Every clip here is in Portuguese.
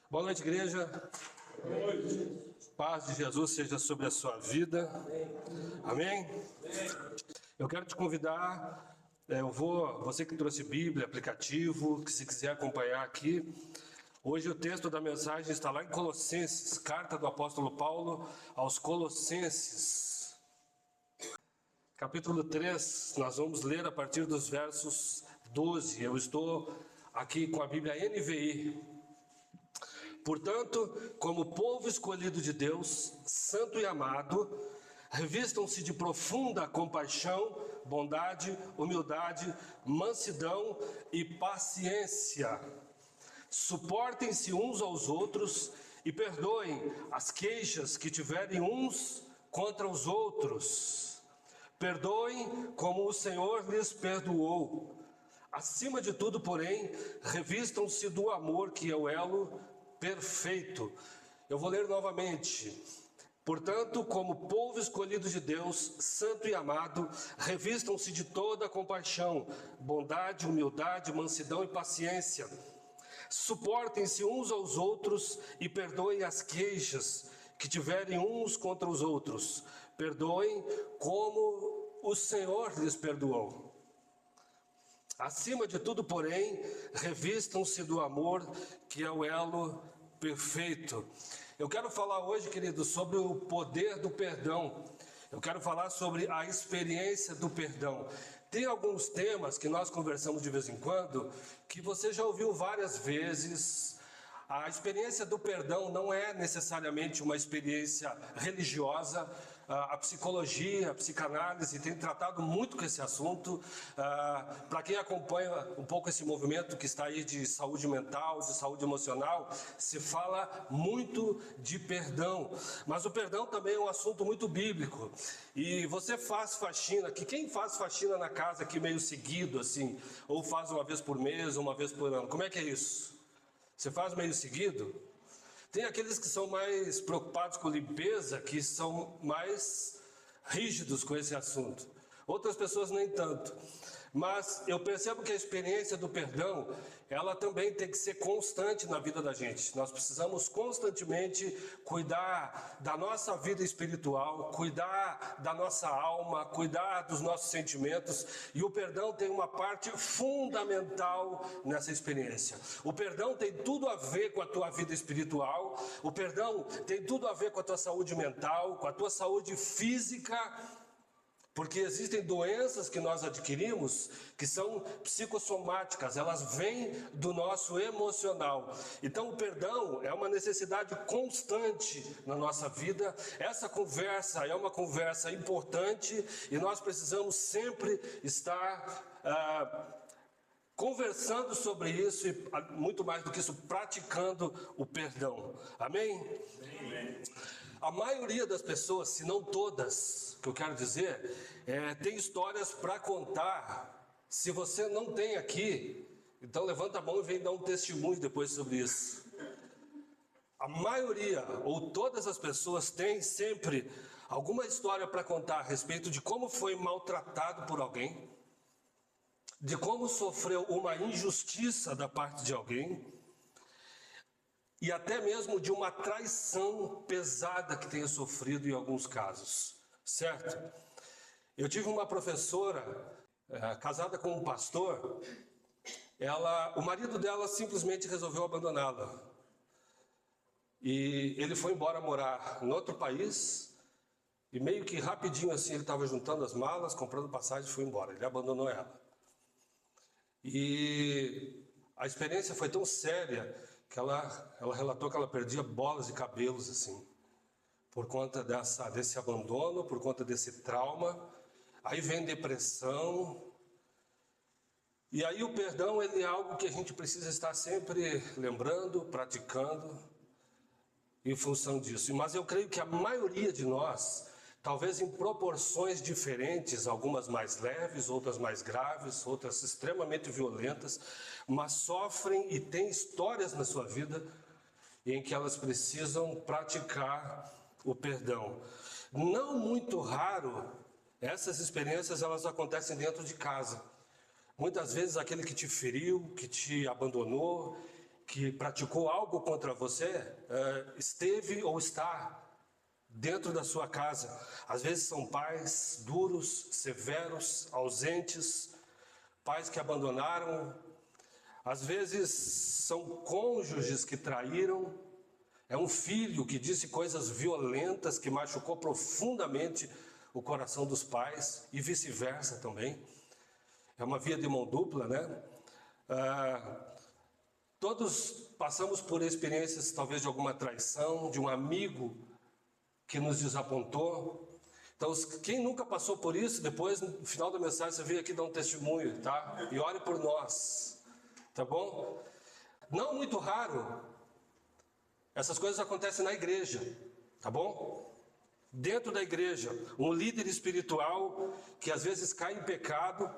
Boa noite, igreja. Boa noite. Paz de Jesus seja sobre a sua vida. Amém? Eu quero te convidar, você que trouxe Bíblia, aplicativo, que se quiser acompanhar aqui. Hoje o texto da mensagem está lá em Colossenses, carta do apóstolo Paulo aos Colossenses. Capítulo 3, nós vamos ler a partir dos versos 12. Eu estou aqui com a Bíblia NVI. Portanto, como povo escolhido de Deus, santo e amado, revistam-se de profunda compaixão, bondade, humildade, mansidão e paciência. Suportem-se uns aos outros e perdoem as queixas que tiverem uns contra os outros. Perdoem como o Senhor lhes perdoou. Acima de tudo, porém, revistam-se do amor, que é o elo perfeito. Eu vou ler novamente. Portanto, como povo escolhido de Deus, santo e amado, revistam-se de toda a compaixão, bondade, humildade, mansidão e paciência. Suportem-se uns aos outros e perdoem as queixas que tiverem uns contra os outros. Perdoem como o Senhor lhes perdoou. Acima de tudo, porém, revistam-se do amor, que é o elo perfeito. Eu quero falar hoje, querido, sobre o poder do perdão. Eu quero falar sobre a experiência do perdão. Tem alguns temas que nós conversamos de vez em quando, que você já ouviu várias vezes. A experiência do perdão não é necessariamente uma experiência religiosa. A psicologia, a psicanálise tem tratado muito com esse assunto. Para quem acompanha um pouco esse movimento que está aí de saúde mental, de saúde emocional, se fala muito de perdão. Mas o perdão também é um assunto muito bíblico. E você faz faxina, quem faz faxina na casa aqui meio seguido, assim, ou faz uma vez por mês, uma vez por ano, como é que é isso? Você faz meio seguido? Tem aqueles que são mais preocupados com limpeza, que são mais rígidos com esse assunto. Outras pessoas nem tanto. Mas eu percebo que a experiência do perdão, ela também tem que ser constante na vida da gente. Nós precisamos constantemente cuidar da nossa vida espiritual, cuidar da nossa alma, cuidar dos nossos sentimentos. E o perdão tem uma parte fundamental nessa experiência. O perdão tem tudo a ver com a tua vida espiritual. O perdão tem tudo a ver com a tua saúde mental, com a tua saúde física. Porque existem doenças que nós adquirimos que são psicossomáticas, elas vêm do nosso emocional. Então o perdão é uma necessidade constante na nossa vida. Essa conversa é uma conversa importante e nós precisamos sempre estar conversando sobre isso e, muito mais do que isso, praticando o perdão. Amém? Amém. A maioria das pessoas, se não todas, que eu quero dizer, tem histórias para contar. Se você não tem aqui, então levanta a mão e vem dar um testemunho depois sobre isso. A maioria, ou todas as pessoas, têm sempre alguma história para contar a respeito de como foi maltratado por alguém, de como sofreu uma injustiça da parte de alguém, e até mesmo de uma traição pesada que tenha sofrido em alguns casos, certo? Eu tive uma professora, casada com um pastor, o marido dela simplesmente resolveu abandoná-la. E ele foi embora morar em outro país, e meio que rapidinho assim ele estava juntando as malas, comprando passagem e foi embora, ele abandonou ela. E a experiência foi tão séria que ela relatou que ela perdia bolas de cabelos assim, por conta desse abandono, por conta desse trauma. Aí vem depressão. E aí o perdão, ele é algo que a gente precisa estar sempre lembrando, praticando, em função disso. Mas eu creio que a maioria de nós, talvez em proporções diferentes, algumas mais leves, outras mais graves, outras extremamente violentas, mas sofrem e têm histórias na sua vida em que elas precisam praticar o perdão. Não muito raro, essas experiências elas acontecem dentro de casa. Muitas vezes aquele que te feriu, que te abandonou, que praticou algo contra você, esteve ou está dentro da sua casa. Às vezes são pais duros, severos, ausentes, pais que abandonaram. Às vezes são cônjuges que traíram. É um filho que disse coisas violentas, que machucou profundamente o coração dos pais, e vice-versa também. É uma via de mão dupla, né? Todos passamos por experiências, talvez, de alguma traição, de um amigo que nos desapontou. Então, quem nunca passou por isso, depois, no final da mensagem, você vem aqui dar um testemunho, tá? E ore por nós, tá bom? Não muito raro, essas coisas acontecem na igreja, tá bom? Dentro da igreja, um líder espiritual que às vezes cai em pecado,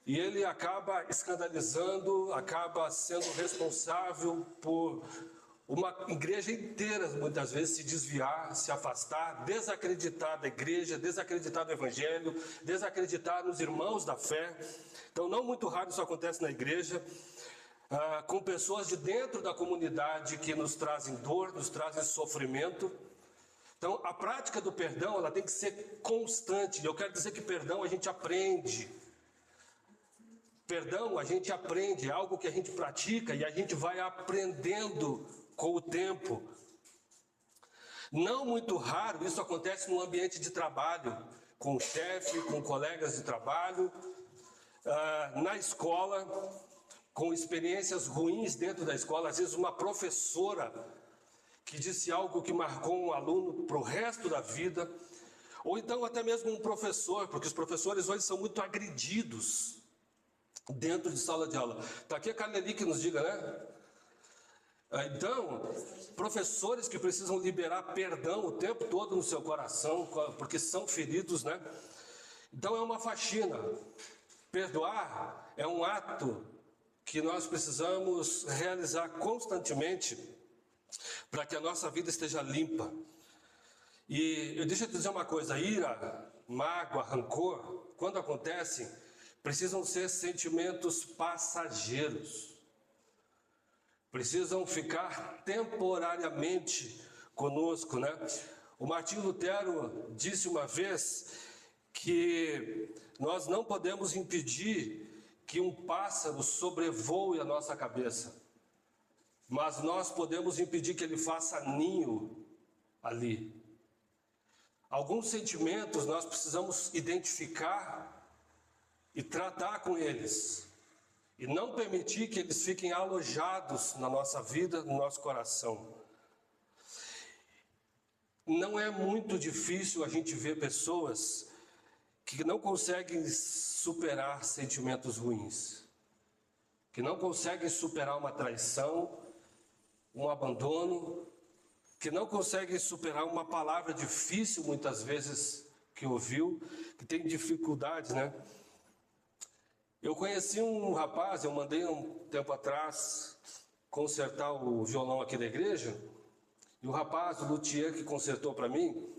e ele acaba escandalizando, acaba sendo responsável por uma igreja inteira, muitas vezes, se desviar, se afastar, desacreditar da igreja, desacreditar do evangelho, desacreditar nos irmãos da fé. Então, não muito raro isso acontece na igreja, com pessoas de dentro da comunidade que nos trazem dor, nos trazem sofrimento. Então, a prática do perdão, ela tem que ser constante. Eu quero dizer que perdão a gente aprende. Perdão a gente aprende, é algo que a gente pratica e a gente vai aprendendo com o tempo. Não muito raro, isso acontece no ambiente de trabalho, com o chefe, com colegas de trabalho, na escola, com experiências ruins dentro da escola. Às vezes uma professora que disse algo que marcou um aluno para o resto da vida, ou então até mesmo um professor, porque os professores hoje são muito agredidos dentro de sala de aula. Está aqui a Carleli que nos diga, né? Então, professores que precisam liberar perdão o tempo todo no seu coração, porque são feridos, né? Então é uma faxina. Perdoar é um ato que nós precisamos realizar constantemente para que a nossa vida esteja limpa. E deixa eu te dizer uma coisa: ira, mágoa, rancor, quando acontecem, precisam ser sentimentos passageiros. Precisam ficar temporariamente conosco, né? O Martinho Lutero disse uma vez que nós não podemos impedir que um pássaro sobrevoe a nossa cabeça, mas nós podemos impedir que ele faça ninho ali. Alguns sentimentos nós precisamos identificar e tratar com eles, e não permitir que eles fiquem alojados na nossa vida, no nosso coração. Não é muito difícil a gente ver pessoas que não conseguem superar sentimentos ruins, que não conseguem superar uma traição, um abandono, que não conseguem superar uma palavra difícil muitas vezes que ouviu, que tem dificuldades, né? Eu conheci um rapaz, eu mandei um tempo atrás consertar o violão aqui da igreja, e o rapaz, o luthier que consertou para mim,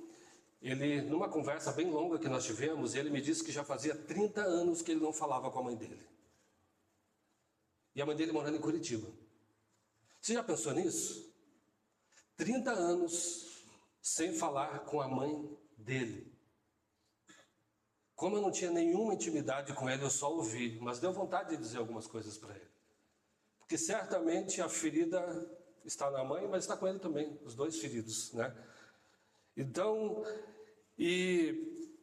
ele, numa conversa bem longa que nós tivemos, ele me disse que já fazia 30 anos que ele não falava com a mãe dele. E a mãe dele morando em Curitiba. Você já pensou nisso? 30 anos sem falar com a mãe dele. Como eu não tinha nenhuma intimidade com ele, eu só ouvi, mas deu vontade de dizer algumas coisas para ele. Porque certamente a ferida está na mãe, mas está com ele também, os dois feridos, né? Então, e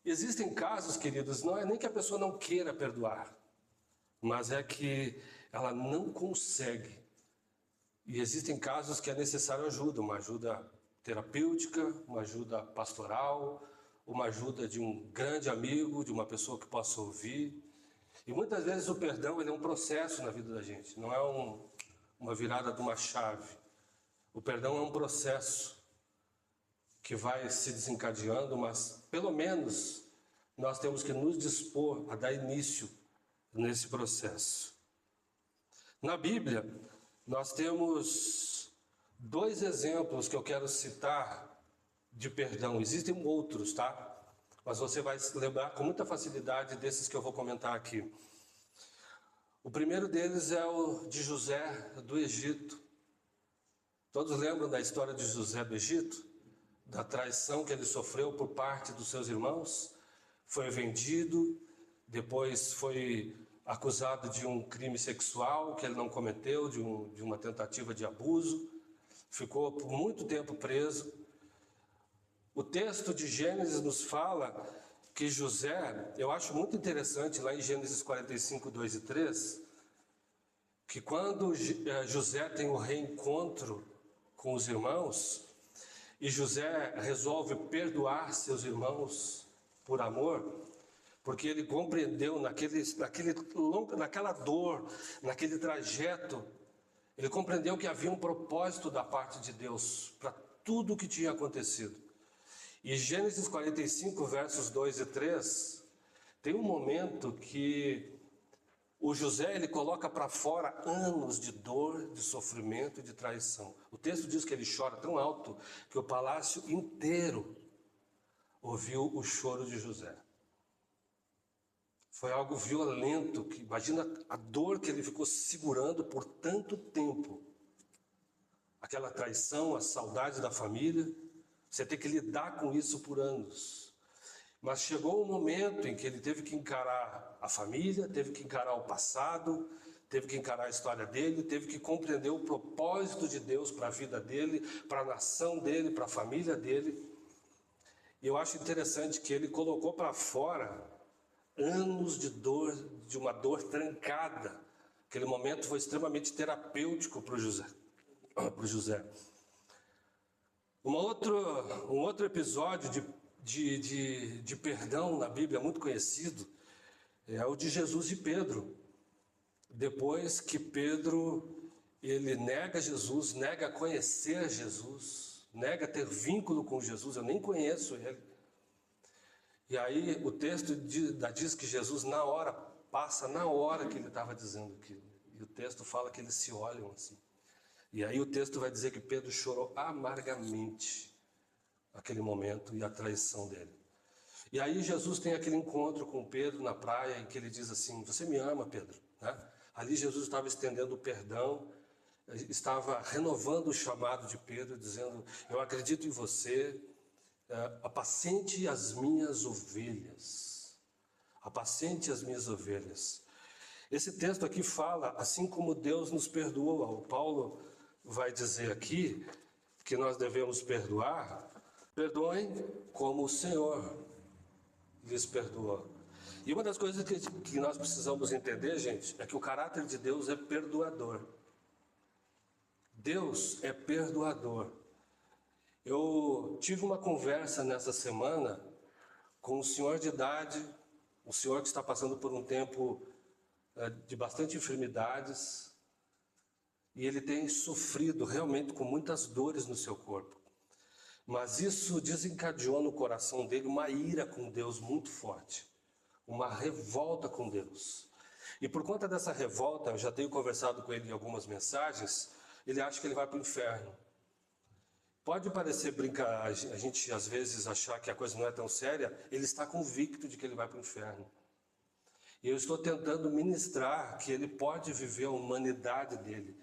existem casos, queridos, não é nem que a pessoa não queira perdoar, mas é que ela não consegue. E existem casos que é necessário ajuda, uma ajuda terapêutica, uma ajuda pastoral, uma ajuda de um grande amigo, de uma pessoa que possa ouvir. E muitas vezes o perdão, ele é um processo na vida da gente, não é uma virada de uma chave. O perdão é um processo que vai se desencadeando, mas pelo menos nós temos que nos dispor a dar início nesse processo. Na Bíblia, nós temos 2 exemplos que eu quero citar de perdão. Existem outros, tá? Mas você vai se lembrar com muita facilidade desses que eu vou comentar aqui. O primeiro deles é o de José do Egito. Todos lembram da história de José do Egito? Da traição que ele sofreu por parte dos seus irmãos? Foi vendido, depois foi acusado de um crime sexual que ele não cometeu, de uma tentativa de abuso. Ficou por muito tempo preso. O texto de Gênesis nos fala que José, eu acho muito interessante lá em Gênesis 45, 2 e 3, que quando José tem o reencontro com os irmãos, e José resolve perdoar seus irmãos por amor, porque ele compreendeu naquela dor, naquele trajeto, ele compreendeu que havia um propósito da parte de Deus para tudo o que tinha acontecido. E Gênesis 45, versos 2 e 3, tem um momento que o José, ele coloca para fora anos de dor, de sofrimento e de traição. O texto diz que ele chora tão alto que o palácio inteiro ouviu o choro de José. Foi algo violento, que imagina a dor que ele ficou segurando por tanto tempo. Aquela traição, a saudade da família, você tem que lidar com isso por anos. Mas chegou um momento em que ele teve que encarar a família, teve que encarar o passado, teve que encarar a história dele, teve que compreender o propósito de Deus para a vida dele, para a nação dele, para a família dele. E eu acho interessante que ele colocou para fora anos de dor, de uma dor trancada. Aquele momento foi extremamente terapêutico para o José. Um outro episódio de perdão na Bíblia muito conhecido é o de Jesus e Pedro. Depois que Pedro, ele nega Jesus, nega conhecer Jesus, nega ter vínculo com Jesus, eu nem conheço ele. E aí o texto diz que Jesus passa na hora que ele estava dizendo aquilo. E o texto fala que eles se olham assim. E aí o texto vai dizer que Pedro chorou amargamente aquele momento e a traição dele. E aí Jesus tem aquele encontro com Pedro na praia em que ele diz assim: você me ama, Pedro? Né? Ali Jesus estava estendendo o perdão, estava renovando o chamado de Pedro, dizendo: eu acredito em você, apacente as minhas ovelhas. Apacente as minhas ovelhas. Esse texto aqui fala, assim como Deus nos perdoou. O Paulo vai dizer aqui que nós devemos perdoar. Perdoem como o Senhor lhes perdoou. E uma das coisas que nós precisamos entender, gente, é que o caráter de Deus é perdoador. Deus é perdoador. Eu tive uma conversa nessa semana com um senhor de idade, um senhor que está passando por um tempo de bastante enfermidades, e ele tem sofrido realmente com muitas dores no seu corpo. Mas isso desencadeou no coração dele uma ira com Deus muito forte, uma revolta com Deus. E por conta dessa revolta, eu já tenho conversado com ele em algumas mensagens, ele acha que ele vai para o inferno. Pode parecer brincar, a gente às vezes achar que a coisa não é tão séria, ele está convicto de que ele vai para o inferno. E eu estou tentando ministrar que ele pode viver a humanidade dele,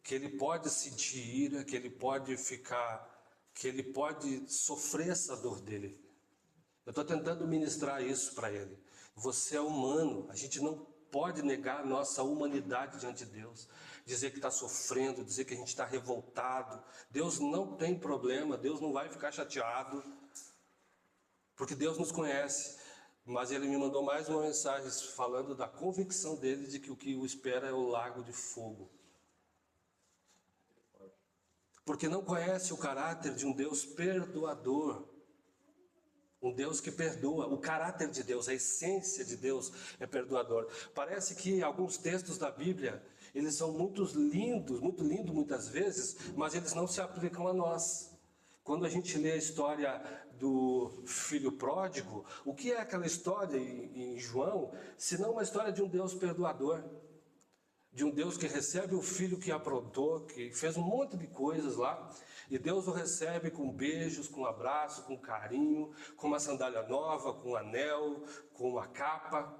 que ele pode sentir ira, que ele pode sofrer essa dor dele. Eu estou tentando ministrar isso para ele. Você é humano, a gente não pode negar a nossa humanidade diante de Deus, dizer que está sofrendo, dizer que a gente está revoltado. Deus não tem problema, Deus não vai ficar chateado, porque Deus nos conhece. Mas ele me mandou mais uma mensagem falando da convicção dele de que o que o espera é o lago de fogo. Porque não conhece o caráter de um Deus perdoador. Um Deus que perdoa. O caráter de Deus, a essência de Deus é perdoador. Parece que alguns textos da Bíblia, eles são muito lindos muitas vezes, mas eles não se aplicam a nós. Quando a gente lê a história do filho pródigo, o que é aquela história em João, senão uma história de um Deus perdoador? De um Deus que recebe o filho que aprontou, que fez um monte de coisas lá, e Deus o recebe com beijos, com abraço, com carinho, com uma sandália nova, com um anel, com uma capa.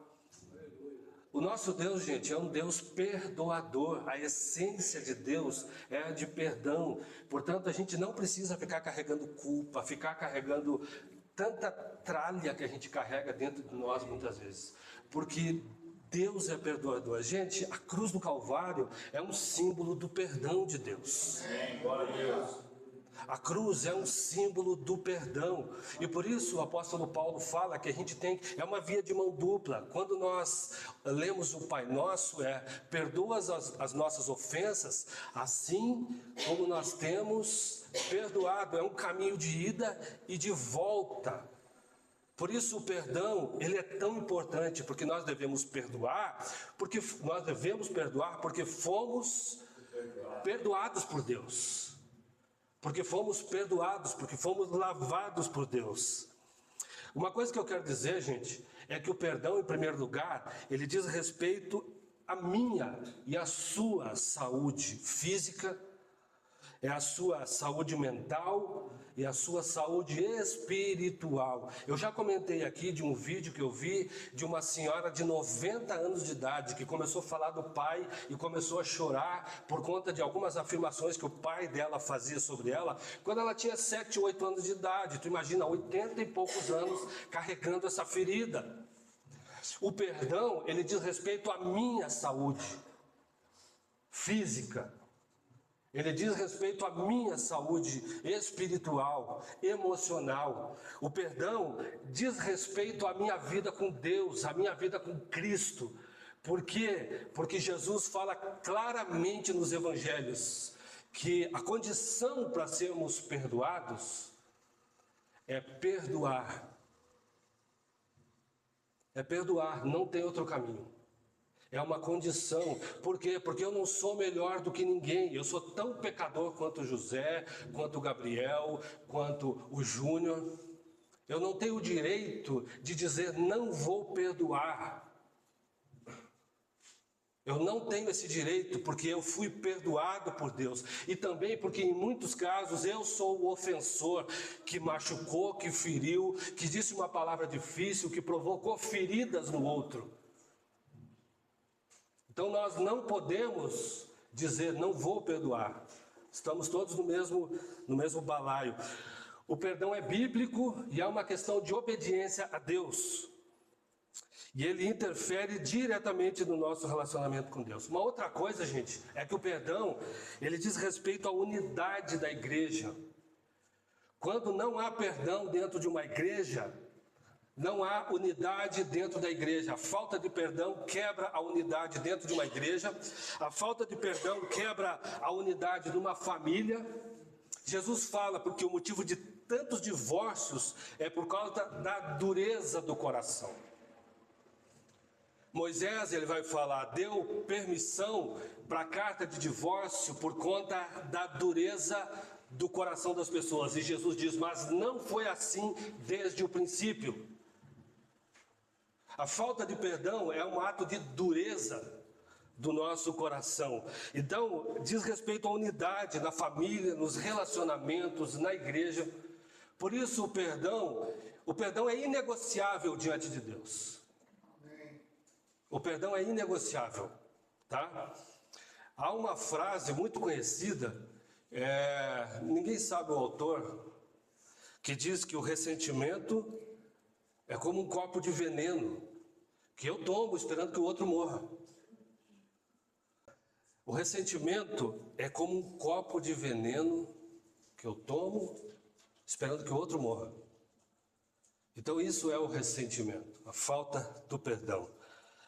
O nosso Deus, gente, é um Deus perdoador. A essência de Deus é a de perdão. Portanto, a gente não precisa ficar carregando culpa, ficar carregando tanta tralha que a gente carrega dentro de nós muitas vezes. Porque Deus é perdoador. Gente, a cruz do Calvário é um símbolo do perdão de Deus. Amém. Glória a Deus. A cruz é um símbolo do perdão. E por isso o apóstolo Paulo fala que a gente é uma via de mão dupla. Quando nós lemos o Pai Nosso, perdoa as nossas ofensas, assim como nós temos perdoado. É um caminho de ida e de volta. Por isso o perdão, ele é tão importante, porque nós devemos perdoar, porque fomos perdoados por Deus. Porque fomos perdoados, porque fomos lavados por Deus. Uma coisa que eu quero dizer, gente, é que o perdão, em primeiro lugar, ele diz respeito à minha e à sua saúde física, é a sua saúde mental e a sua saúde espiritual. Eu já comentei aqui de um vídeo que eu vi de uma senhora de 90 anos de idade que começou a falar do pai e começou a chorar por conta de algumas afirmações que o pai dela fazia sobre ela quando ela tinha 7, 8 anos de idade. Tu imagina, 80 e poucos anos carregando essa ferida. O perdão, ele diz respeito à minha saúde física. Ele diz respeito à minha saúde espiritual, emocional. O perdão diz respeito à minha vida com Deus, à minha vida com Cristo. Por quê? Porque Jesus fala claramente nos evangelhos que a condição para sermos perdoados é perdoar. É perdoar, não tem outro caminho. É uma condição. Por quê? Porque eu não sou melhor do que ninguém. Eu sou tão pecador quanto o José, quanto o Gabriel, quanto o Júnior. Eu não tenho o direito de dizer não vou perdoar. Eu não tenho esse direito porque eu fui perdoado por Deus. E também porque em muitos casos eu sou o ofensor que machucou, que feriu, que disse uma palavra difícil, que provocou feridas no outro. Então nós não podemos dizer não vou perdoar. Estamos todos no mesmo balaio. O perdão é bíblico e é uma questão de obediência a Deus. E ele interfere diretamente no nosso relacionamento com Deus. Uma outra coisa, gente, é que o perdão, ele diz respeito à unidade da igreja. Quando não há perdão dentro de uma igreja, não há unidade dentro da igreja. A falta de perdão quebra a unidade dentro de uma igreja. A falta de perdão quebra a unidade de uma família. Jesus fala porque o motivo de tantos divórcios é por causa da dureza do coração. Moisés, ele vai falar, deu permissão para a carta de divórcio por conta da dureza do coração das pessoas. E Jesus diz, mas não foi assim desde o princípio. A falta de perdão é um ato de dureza do nosso coração. Então, diz respeito à unidade na família, nos relacionamentos, na igreja. Por isso, o perdão é inegociável diante de Deus. O perdão é inegociável, tá? Há uma frase muito conhecida, ninguém sabe o autor, que diz que o ressentimento é como um copo de veneno que eu tomo esperando que o outro morra. O ressentimento é como um copo de veneno que eu tomo esperando que o outro morra. Então isso é o ressentimento, a falta do perdão.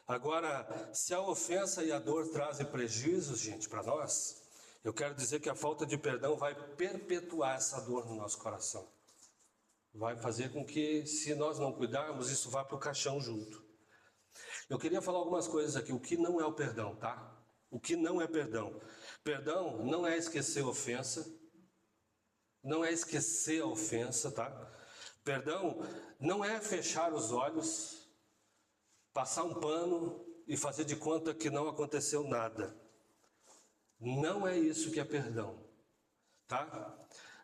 Agora, se a ofensa e a dor trazem prejuízos, gente, para nós, eu quero dizer que a falta de perdão vai perpetuar essa dor no nosso coração. Vai fazer com que, se nós não cuidarmos, isso vá para o caixão junto. Eu queria falar algumas coisas aqui, o que não é o perdão, tá? O que não é perdão? Perdão não é esquecer a ofensa, não é esquecer a ofensa, tá? Perdão não é fechar os olhos, passar um pano e fazer de conta que não aconteceu nada. Não é isso que é perdão, tá?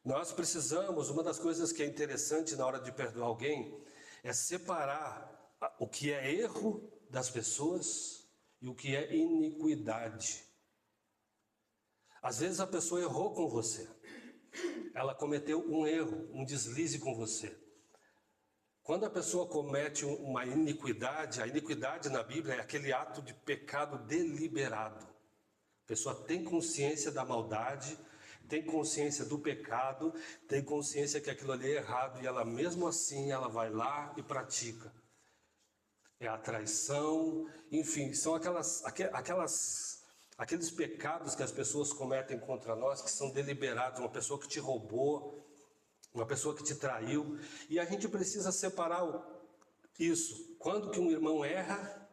Nós precisamos, uma das coisas que é interessante na hora de perdoar alguém, é separar o que é erro das pessoas e o que é iniquidade. Às vezes a pessoa errou com você. Ela cometeu um erro, um deslize com você. Quando a pessoa comete uma iniquidade, a iniquidade na Bíblia é aquele ato de pecado deliberado. A pessoa tem consciência da maldade, tem consciência do pecado, tem consciência que aquilo ali é errado e ela mesmo assim ela vai lá e pratica. É a traição, enfim, são aqueles pecados que as pessoas cometem contra nós, que são deliberados, uma pessoa que te roubou, uma pessoa que te traiu, e a gente precisa separar isso, quando que um irmão erra,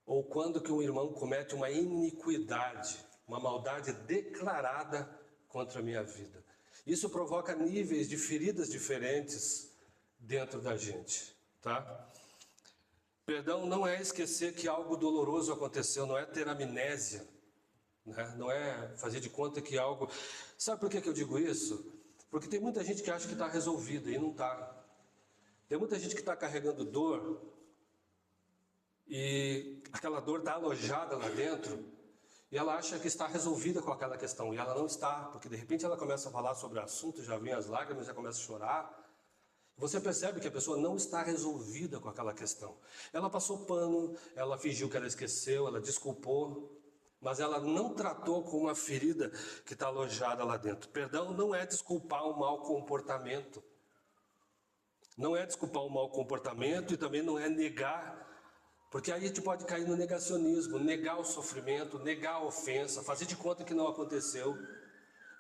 ou quando que um irmão comete uma iniquidade, uma maldade declarada contra a minha vida. Isso provoca níveis de feridas diferentes dentro da gente, tá? Perdão não é esquecer que algo doloroso aconteceu, não é ter amnésia, né? Não é fazer de conta que algo... Sabe por que eu digo isso? Porque tem muita gente que acha que está resolvida e não está. Tem muita gente que está carregando dor e aquela dor está alojada lá dentro e ela acha que está resolvida com aquela questão e ela não está, porque de repente ela começa a falar sobre o assunto, já vem as lágrimas, já começa a chorar. Você percebe que a pessoa não está resolvida com aquela questão. Ela passou pano, ela fingiu que ela esqueceu, ela desculpou, mas ela não tratou com uma ferida que está alojada lá dentro. Perdão não é desculpar um mau comportamento. Não é desculpar um mau comportamento e também não é negar, porque aí a gente pode cair no negacionismo, negar o sofrimento, negar a ofensa, fazer de conta que não aconteceu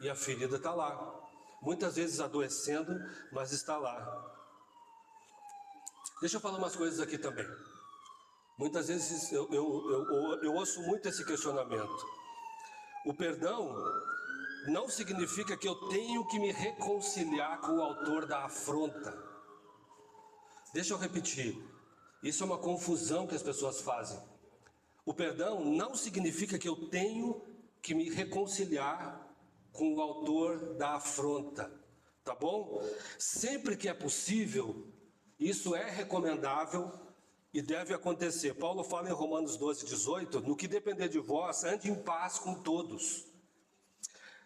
e a ferida está lá. Muitas vezes adoecendo, mas está lá. Deixa eu falar umas coisas aqui também. Muitas vezes eu ouço muito esse questionamento. O perdão não significa que eu tenho que me reconciliar com o autor da afronta. Deixa eu repetir. Isso é uma confusão que as pessoas fazem. O perdão não significa que eu tenho que me reconciliar com o autor da afronta, tá bom? Sempre que é possível, isso é recomendável e deve acontecer. Paulo fala em Romanos 12:18, no que depender de vós, ande em paz com todos.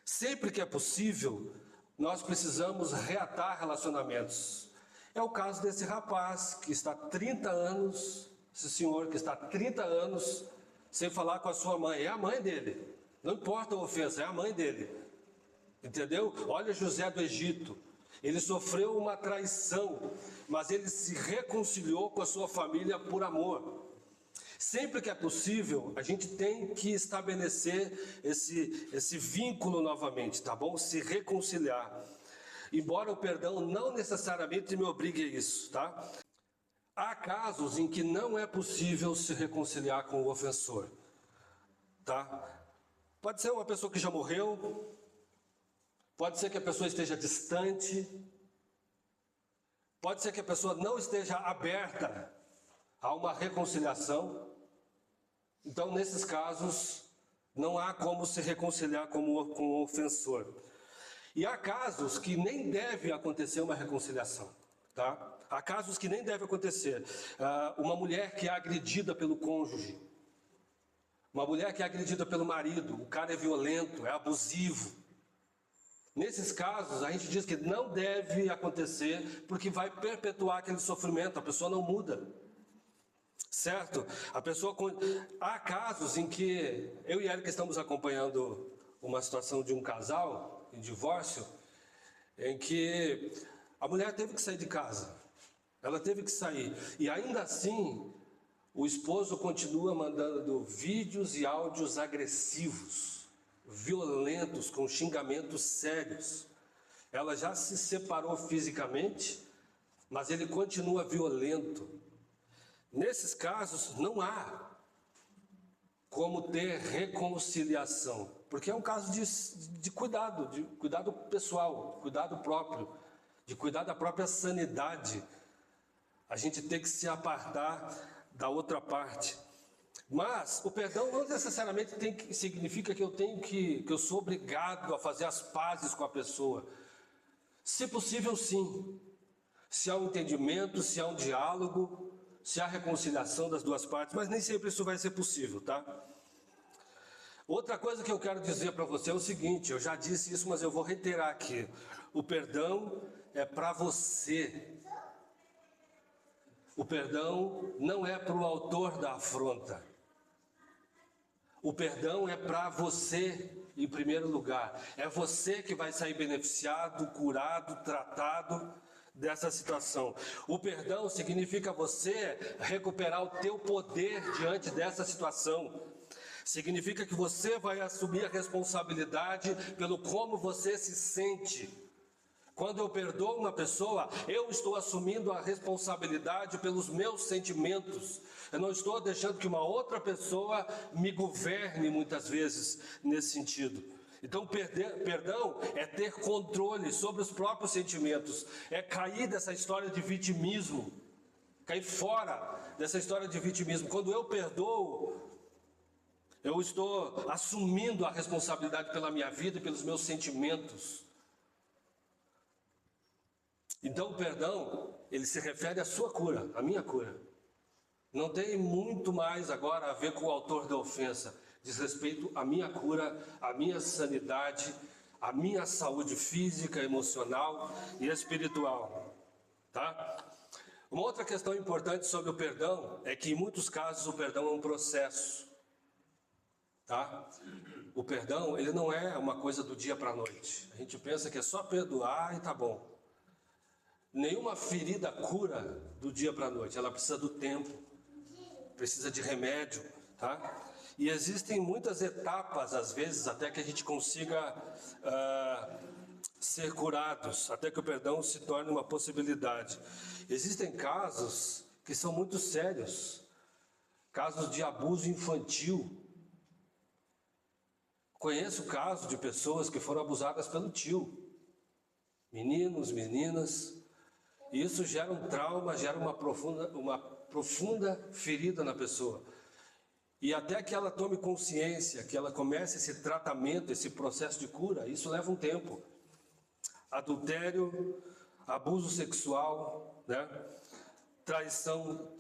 Sempre que é possível, nós precisamos reatar relacionamentos. É o caso desse rapaz que está há 30 anos, esse senhor que está há 30 anos sem falar com a sua mãe, é a mãe dele. Não importa a ofensa, é a mãe dele. Entendeu? Olha José do Egito, ele sofreu uma traição, mas ele se reconciliou com a sua família por amor. Sempre que é possível, a gente tem que estabelecer esse vínculo novamente, tá bom? Se reconciliar. Embora o perdão não necessariamente me obrigue a isso, tá? Há casos em que não é possível se reconciliar com o ofensor, tá? Pode ser uma pessoa que já morreu, pode ser que a pessoa esteja distante, pode ser que a pessoa não esteja aberta a uma reconciliação. Então, nesses casos, não há como se reconciliar com o ofensor. E há casos que nem deve acontecer uma reconciliação, tá? Há casos que nem deve acontecer. Uma mulher que é agredida pelo cônjuge, uma mulher que é agredida pelo marido, o cara é violento, é abusivo. Nesses casos, a gente diz que não deve acontecer, porque vai perpetuar aquele sofrimento, a pessoa não muda. Certo? Há casos em que eu e Érica estamos acompanhando uma situação de um casal em divórcio, em que a mulher teve que sair de casa. Ela teve que sair. E ainda assim, o esposo continua mandando vídeos e áudios agressivos, violentos, com xingamentos sérios. Ela já se separou fisicamente, mas ele continua violento. Nesses casos, não há como ter reconciliação, porque é um caso de cuidado pessoal, cuidado próprio, de cuidar da própria sanidade. A gente tem que se apartar da outra parte. Mas o perdão não necessariamente significa que eu sou obrigado a fazer as pazes com a pessoa. Se possível, sim. Se há um entendimento, se há um diálogo, se há reconciliação das duas partes, mas nem sempre isso vai ser possível, tá? Outra coisa que eu quero dizer para você é o seguinte, eu já disse isso, mas eu vou reiterar aqui. O perdão é para você. O perdão não é para o autor da afronta. O perdão é para você, em primeiro lugar. É você que vai sair beneficiado, curado, tratado dessa situação. O perdão significa você recuperar o teu poder diante dessa situação. Significa que você vai assumir a responsabilidade pelo como você se sente. Quando eu perdoo uma pessoa, eu estou assumindo a responsabilidade pelos meus sentimentos. Eu não estou deixando que uma outra pessoa me governe muitas vezes nesse sentido. Então, perdão é ter controle sobre os próprios sentimentos, é cair dessa história de vitimismo, cair fora dessa história de vitimismo. Quando eu perdoo, eu estou assumindo a responsabilidade pela minha vida e pelos meus sentimentos. Então o perdão, ele se refere à sua cura, à minha cura. Não tem muito mais agora a ver com o autor da ofensa. Diz respeito à minha cura, à minha sanidade, à minha saúde física, emocional e espiritual. Tá? Uma outra questão importante sobre o perdão é que em muitos casos o perdão é um processo. Tá? O perdão, ele não é uma coisa do dia para a noite. A gente pensa que é só perdoar e tá bom. Nenhuma ferida cura do dia para a noite, ela precisa do tempo, precisa de remédio, tá? E existem muitas etapas, às vezes, até que a gente consiga ser curados, até que o perdão se torne uma possibilidade. Existem casos que são muito sérios, casos de abuso infantil. Conheço casos de pessoas que foram abusadas pelo tio, meninos, meninas. E isso gera um trauma, gera uma profunda ferida na pessoa. E até que ela tome consciência, que ela comece esse tratamento, esse processo de cura, isso leva um tempo. Adultério, abuso sexual, né? Traição,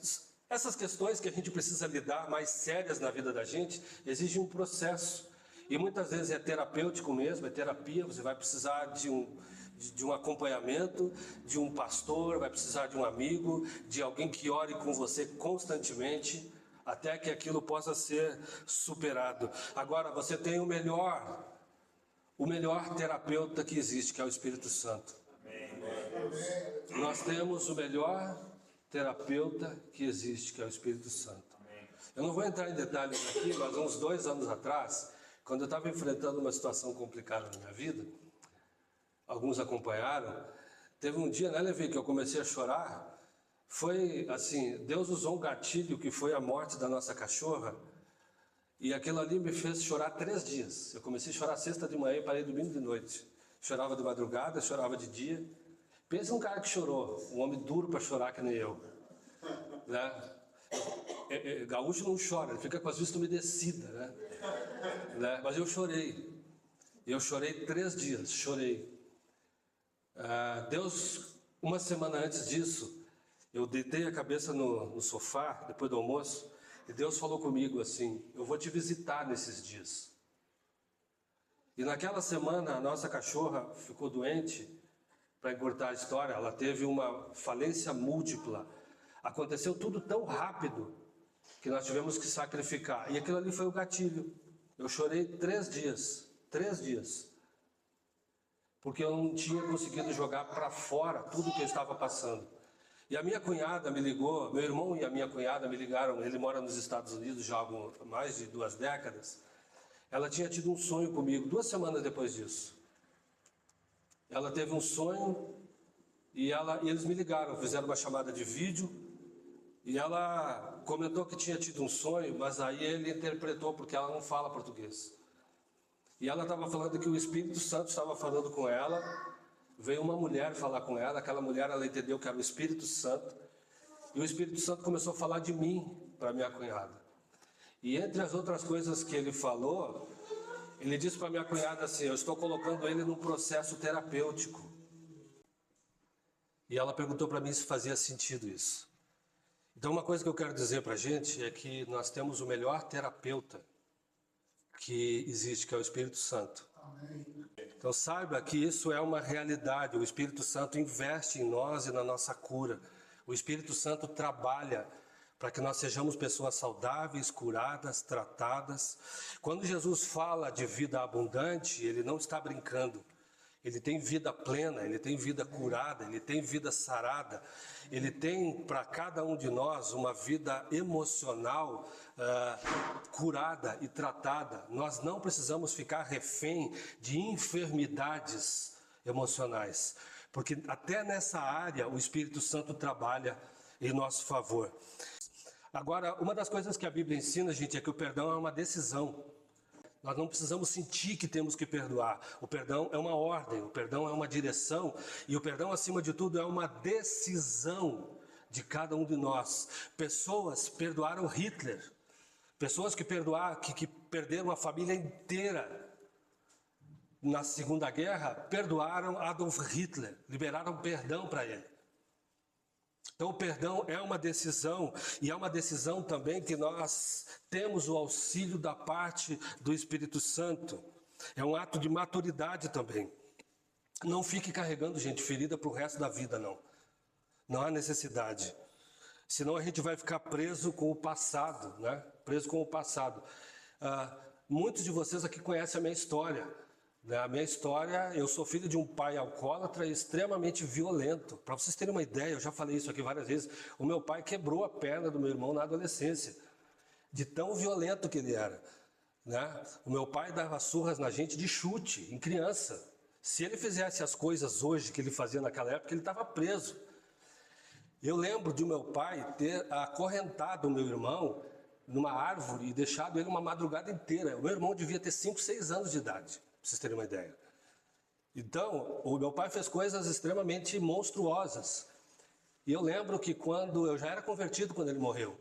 essas questões que a gente precisa lidar, mais sérias na vida da gente, exigem um processo. E muitas vezes é terapêutico mesmo, é terapia, você vai precisar de um acompanhamento, de um pastor, vai precisar de um amigo, de alguém que ore com você constantemente, até que aquilo possa ser superado. Agora, você tem o melhor terapeuta que existe, que é o Espírito Santo. Nós temos o melhor terapeuta que existe, que é o Espírito Santo. Eu não vou entrar em detalhes aqui, mas uns 2 anos atrás, quando eu estava enfrentando uma situação complicada na minha vida, alguns acompanharam, teve um dia, né, Levi, que eu comecei a chorar. Foi assim, Deus usou um gatilho que foi a morte da nossa cachorra, e aquilo ali me fez chorar 3 dias. Eu comecei a chorar sexta de manhã e parei domingo de noite. Chorava de madrugada, chorava de dia. Pensa um cara que chorou, um homem duro para chorar que nem eu. Né? Gaúcho não chora, ele fica com as vistas umedecidas, né? Mas eu chorei. Eu chorei 3 dias, chorei. Deus, uma semana antes disso, eu deitei a cabeça no sofá, depois do almoço, e Deus falou comigo assim: eu vou te visitar nesses dias. E naquela semana a nossa cachorra ficou doente. Para encurtar a história, ela teve uma falência múltipla. Aconteceu tudo tão rápido que nós tivemos que sacrificar. E aquilo ali foi o gatilho. Eu chorei 3 dias. 3 dias. Porque eu não tinha conseguido jogar para fora tudo que eu estava passando. E a minha cunhada me ligou, meu irmão e a minha cunhada me ligaram, ele mora nos Estados Unidos já há mais de 2 décadas. Ela tinha tido um sonho comigo 2 semanas depois disso. Ela teve um sonho e eles me ligaram, fizeram uma chamada de vídeo e ela comentou que tinha tido um sonho, mas aí ele interpretou porque ela não fala português. E ela estava falando que o Espírito Santo estava falando com ela, veio uma mulher falar com ela, aquela mulher ela entendeu que era o Espírito Santo, e o Espírito Santo começou a falar de mim para minha cunhada. E entre as outras coisas que ele falou, ele disse para minha cunhada assim: eu estou colocando ele num processo terapêutico. E ela perguntou para mim se fazia sentido isso. Então, uma coisa que eu quero dizer para a gente é que nós temos o melhor terapeuta que existe, que é o Espírito Santo. Então, saiba que isso é uma realidade. O Espírito Santo investe em nós e na nossa cura. O Espírito Santo trabalha para que nós sejamos pessoas saudáveis, curadas, tratadas. Quando Jesus fala de vida abundante, ele não está brincando. Ele tem vida plena, ele tem vida curada, ele tem vida sarada. Ele tem para cada um de nós uma vida emocional curada e tratada. Nós não precisamos ficar refém de enfermidades emocionais, porque até nessa área o Espírito Santo trabalha em nosso favor. Agora, uma das coisas que a Bíblia ensina, gente, é que o perdão é uma decisão. Nós não precisamos sentir que temos que perdoar. O perdão é uma ordem, o perdão é uma direção, e o perdão, acima de tudo, é uma decisão de cada um de nós. Pessoas perdoaram Hitler, pessoas que perderam a família inteira na Segunda Guerra, perdoaram Adolf Hitler, liberaram perdão para ele. Então o perdão é uma decisão, e é uma decisão também que nós temos o auxílio da parte do Espírito Santo. É um ato de maturidade também. Não fique carregando, gente, ferida para o resto da vida, não. Não há necessidade. Senão a gente vai ficar preso com o passado, né? Preso com o passado. Muitos de vocês aqui conhecem a minha história. A minha história, eu sou filho de um pai alcoólatra e extremamente violento. Para vocês terem uma ideia, eu já falei isso aqui várias vezes, o meu pai quebrou a perna do meu irmão na adolescência, de tão violento que ele era, né? O meu pai dava surras na gente de chute, em criança. Se ele fizesse as coisas hoje que ele fazia naquela época, ele estava preso. Eu lembro de meu pai ter acorrentado o meu irmão numa árvore e deixado ele uma madrugada inteira. O meu irmão devia ter 5, 6 anos de idade. Para vocês terem uma ideia. Então, o meu pai fez coisas extremamente monstruosas. E eu lembro que quando eu já era convertido quando ele morreu.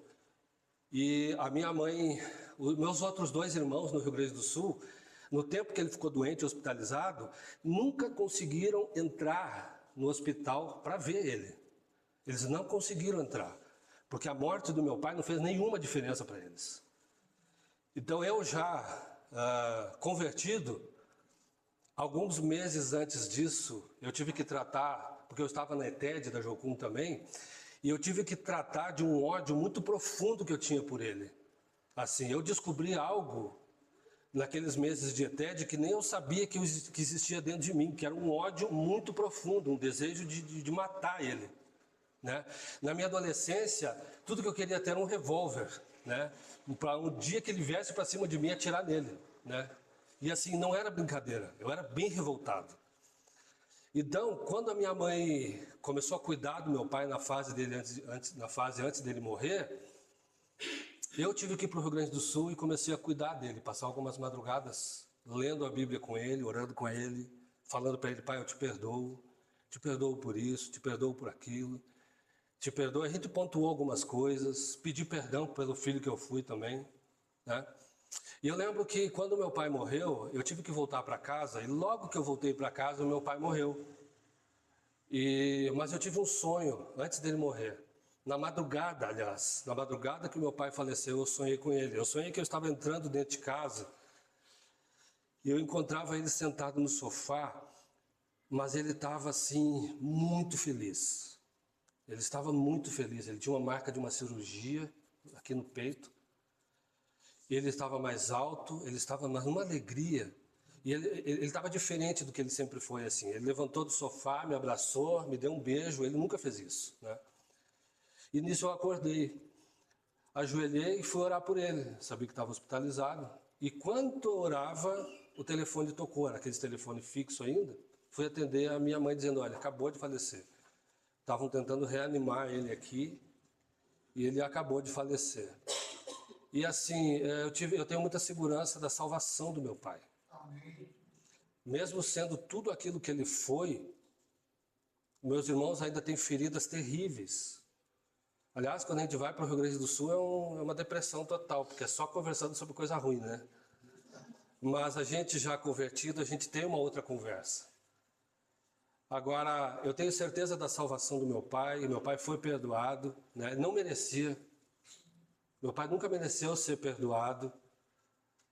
E a minha mãe, os meus outros 2 irmãos no Rio Grande do Sul, no tempo que ele ficou doente e hospitalizado, nunca conseguiram entrar no hospital para ver ele. Eles não conseguiram entrar, porque a morte do meu pai não fez nenhuma diferença para eles. Então eu já convertido, alguns meses antes disso, eu tive que tratar, porque eu estava na ETED da Jocum também, e eu tive que tratar de um ódio muito profundo que eu tinha por ele. Assim, eu descobri algo naqueles meses de ETED que nem eu sabia que existia dentro de mim, que era um ódio muito profundo, um desejo de matar ele, né? Na minha adolescência, tudo que eu queria ter era um revólver, né? Para um dia que ele viesse para cima de mim, atirar nele, né? E assim, não era brincadeira, eu era bem revoltado. Então, quando a minha mãe começou a cuidar do meu pai na fase antes dele morrer, eu tive que ir para o Rio Grande do Sul e comecei a cuidar dele, passar algumas madrugadas lendo a Bíblia com ele, orando com ele, falando para ele: pai, eu te perdoo por isso, te perdoo por aquilo, te perdoo. A gente pontuou algumas coisas, pedi perdão pelo filho que eu fui também, né? E eu lembro que quando meu pai morreu, eu tive que voltar para casa, e logo que eu voltei para casa, o meu pai morreu. Mas eu tive um sonho antes dele morrer. Na madrugada, aliás, na madrugada que meu pai faleceu, eu sonhei com ele. Eu sonhei que eu estava entrando dentro de casa e eu encontrava ele sentado no sofá, mas ele estava assim, muito feliz. Ele estava muito feliz, ele tinha uma marca de uma cirurgia aqui no peito. Ele estava mais alto, ele estava numa alegria. E ele estava diferente do que ele sempre foi, assim. Ele levantou do sofá, me abraçou, me deu um beijo. Ele nunca fez isso, né? E nisso eu acordei. Ajoelhei e fui orar por ele. Sabia que estava hospitalizado. E quando eu orava, o telefone tocou. Era aquele telefone fixo ainda. Fui atender a minha mãe dizendo: olha, acabou de falecer. Estavam tentando reanimar ele aqui e ele acabou de falecer. E assim, eu tenho muita segurança da salvação do meu pai. Amém. Mesmo sendo tudo aquilo que ele foi, meus irmãos ainda têm feridas terríveis. Aliás, quando a gente vai para o Rio Grande do Sul, é uma depressão total, porque é só conversando sobre coisa ruim, né? Mas a gente já convertido, a gente tem uma outra conversa. Agora, eu tenho certeza da salvação do meu pai foi perdoado, né? Não merecia. Meu pai nunca mereceu ser perdoado,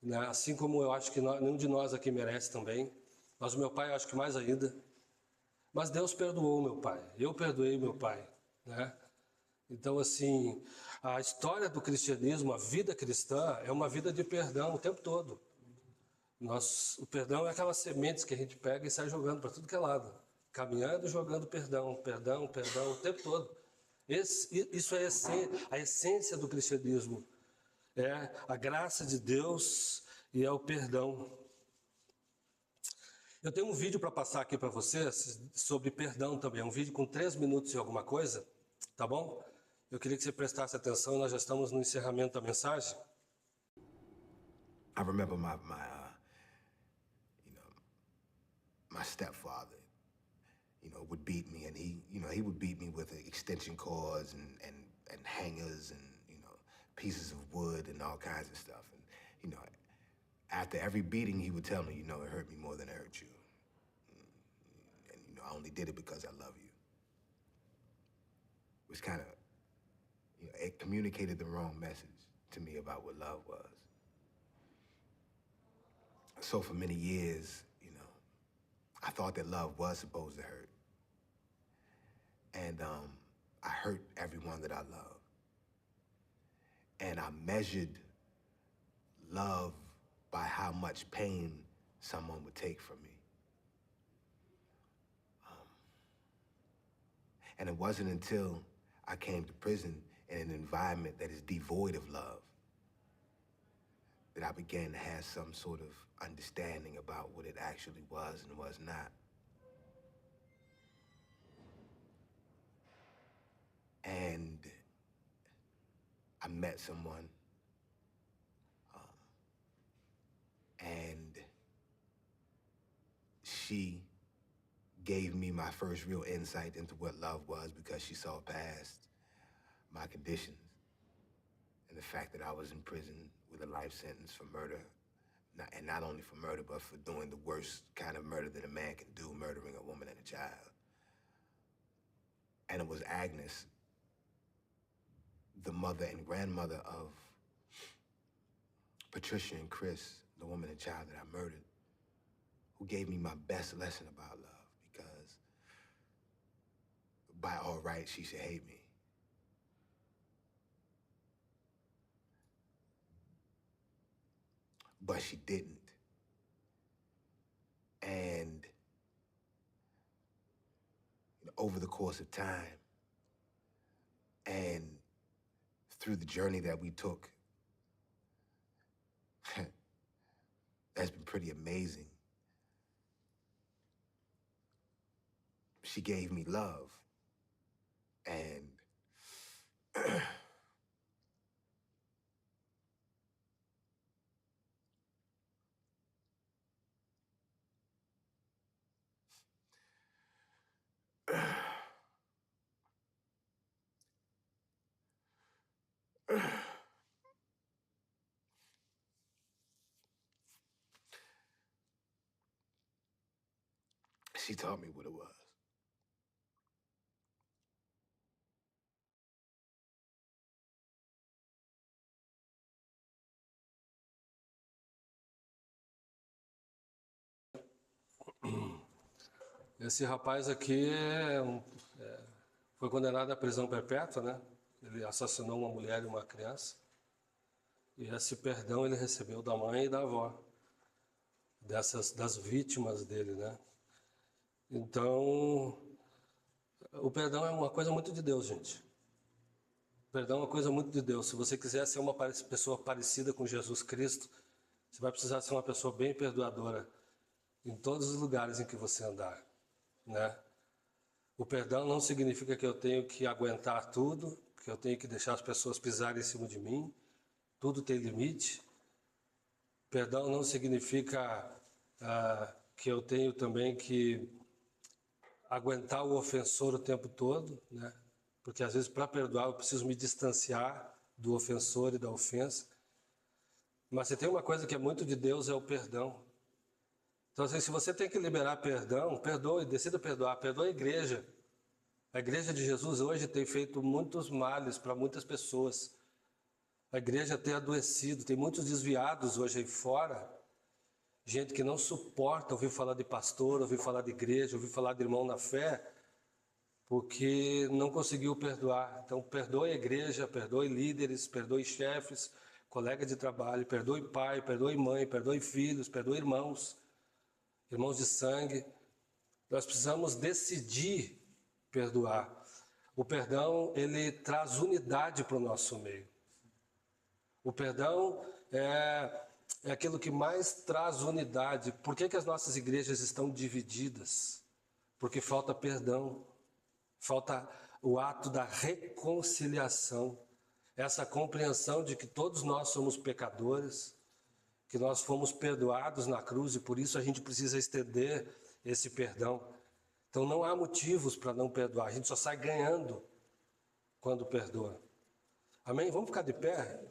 né? Assim como eu acho que nenhum de nós aqui merece também. Mas o meu pai, eu acho que mais ainda. Mas Deus perdoou meu pai, eu perdoei meu pai, né? Então, assim, a história do cristianismo, a vida cristã, é uma vida de perdão o tempo todo. O perdão é aquelas sementes que a gente pega e sai jogando para tudo que é lado. Caminhando e jogando perdão, perdão, perdão, o tempo todo. Isso é a essência do cristianismo. É a graça de Deus e é o perdão. Eu tenho um vídeo para passar aqui para vocês sobre perdão também. É um vídeo com 3 minutos e alguma coisa, tá bom? Eu queria que você prestasse atenção, nós já estamos no encerramento da mensagem. I remember my stepfather, would beat me, and he would beat me with extension cords and hangers and, pieces of wood and all kinds of stuff. And, after every beating, he would tell me, it hurt me more than it hurt you. And, I only did it because I love you. It was kind of, it communicated the wrong message to me about what love was. So for many years, I thought that love was supposed to hurt. And I hurt everyone that I love. And I measured love by how much pain someone would take from me. And it wasn't until I came to prison in an environment that is devoid of love that I began to have some sort of understanding about what it actually was and was not. And I met someone, and she gave me my first real insight into what love was, because she saw past my conditions and the fact that I was in prison with a life sentence for murder. And not only for murder, but for doing the worst kind of murder that a man can do, murdering a woman and a child. And it was Agnes, the mother and grandmother of Patricia and Chris, the woman and child that I murdered, who gave me my best lesson about love, because by all rights, she should hate me. But she didn't. And over the course of time and through the journey that we took, that's been pretty amazing. She gave me love, and she taught me what it was. Esse rapaz aqui foi condenado à prisão perpétua, né? Ele assassinou uma mulher e uma criança. E esse perdão ele recebeu da mãe e da avó, das vítimas dele, né? Então, o perdão é uma coisa muito de Deus, gente. O perdão é uma coisa muito de Deus. Se você quiser ser uma pessoa parecida com Jesus Cristo, você vai precisar ser uma pessoa bem perdoadora em todos os lugares em que você andar, né? O perdão não significa que eu tenho que aguentar tudo, que eu tenho que deixar as pessoas pisarem em cima de mim. Tudo tem limite. Perdão não significa que eu tenho também que aguentar o ofensor o tempo todo, né? Porque às vezes para perdoar eu preciso me distanciar do ofensor e da ofensa. Mas se tem uma coisa que é muito de Deus é o perdão. Então, assim, se você tem que liberar perdão, perdoe, decida perdoar, perdoe a igreja. A igreja de Jesus hoje tem feito muitos males para muitas pessoas. A igreja tem adoecido, tem muitos desviados hoje aí fora. Gente que não suporta ouvir falar de pastor, ouvir falar de igreja, ouvir falar de irmão na fé, porque não conseguiu perdoar. Então, perdoe a igreja, perdoe líderes, perdoe chefes, colegas de trabalho, perdoe pai, perdoe mãe, perdoe filhos, perdoe irmãos, irmãos de sangue. Nós precisamos decidir perdoar. O perdão, ele traz unidade para o nosso meio. O perdão é aquilo que mais traz unidade. Por que as nossas igrejas estão divididas? Porque falta perdão, falta o ato da reconciliação, essa compreensão de que todos nós somos pecadores, que nós fomos perdoados na cruz e por isso a gente precisa estender esse perdão. Então não há motivos para não perdoar, a gente só sai ganhando quando perdoa. Amém? Vamos ficar de pé?